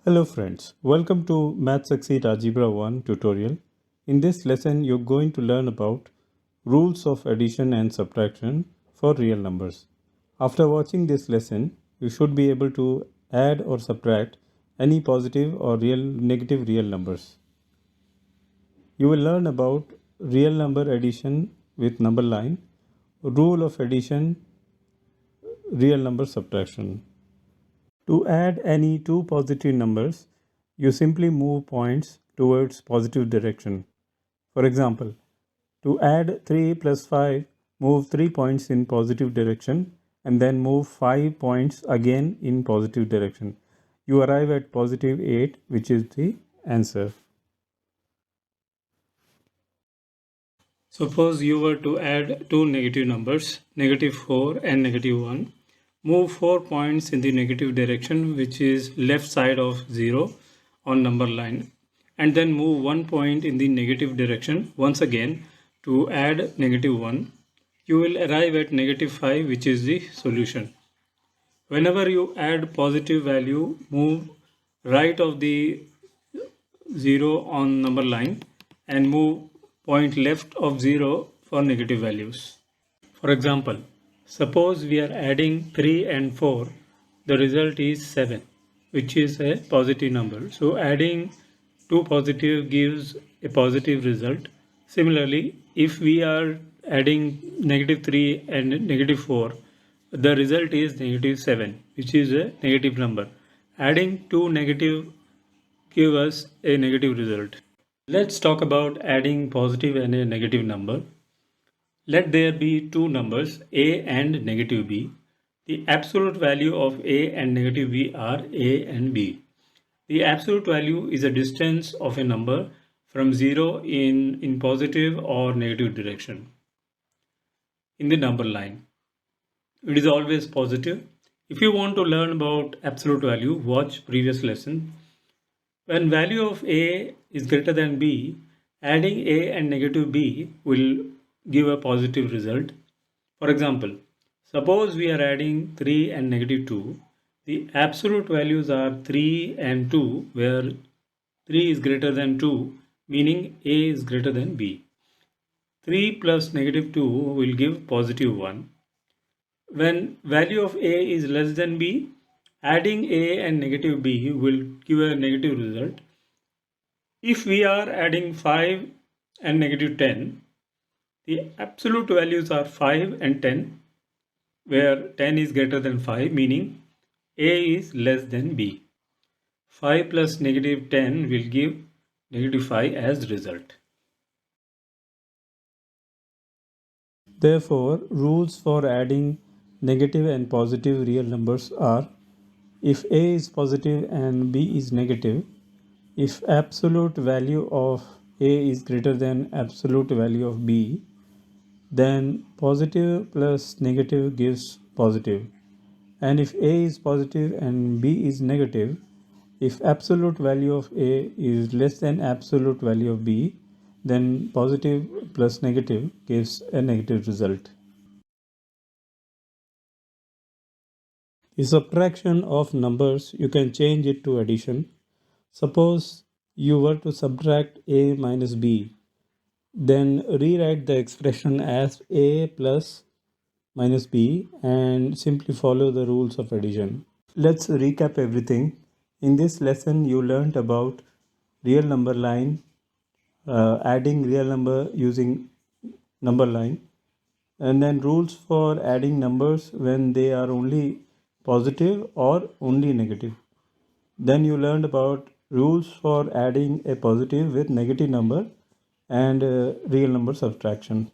Hello friends, welcome to Math Succeed Algebra 1 tutorial. In this lesson, you're going to learn about rules of addition and subtraction for real numbers. After watching this lesson, you should be able to add or subtract any positive or negative real numbers. You will learn about real number addition with number line, rule of addition, real number subtraction. To add any two positive numbers, you simply move points towards positive direction. For example, to add 3 plus 5, move 3 points in positive direction and then move 5 points again in positive direction. You arrive at positive 8, which is the answer. Suppose you were to add two negative numbers, negative 4 and negative 1. Move 4 points in the negative direction, which is left side of 0 on number line, and then move 1 point in the negative direction once again to add negative 1. You will arrive at negative 5, which is the solution. Whenever you add positive value, move right of the 0 on number line and move point left of 0 for negative values. For example, suppose we are adding 3 and 4, the result is 7, which is a positive number. So adding 2 positive gives a positive result. Similarly, if we are adding negative 3 and negative 4, the result is negative 7, which is a negative number. Adding 2 negative gives us a negative result. Let's talk about adding positive and a negative number. Let there be two numbers a and negative b. The absolute value of a and negative b are a and b. The absolute value is a distance of a number from 0 in positive or negative direction in the number line. It is always positive. If you want to learn about absolute value, watch previous lesson. When value of a is greater than b, adding a and negative b will give a positive result. For example, suppose we are adding 3 and negative 2. The absolute values are 3 and 2, where 3 is greater than 2, meaning a is greater than b. 3 plus negative 2 will give positive 1. When value of a is less than b, adding a and negative b will give a negative result. If we are adding 5 and negative 10, the absolute values are 5 and 10, where 10 is greater than 5, meaning a is less than b. 5 plus negative 10 will give negative 5 as result. Therefore, rules for adding negative and positive real numbers are: if a is positive and b is negative, if absolute value of a is greater than absolute value of b, then positive plus negative gives positive. And if a is positive and b is negative, if absolute value of a is less than absolute value of b, then positive plus negative gives a negative result. The subtraction of numbers, you can change it to addition. Suppose you were to subtract a minus b, then rewrite the expression as a plus minus b and simply follow the rules of addition. Let's recap everything. In this lesson, you learned about real number line, adding real number using number line, and then rules for adding numbers when they are only positive or only negative. Then you learned about rules for adding a positive with negative number and real number subtraction.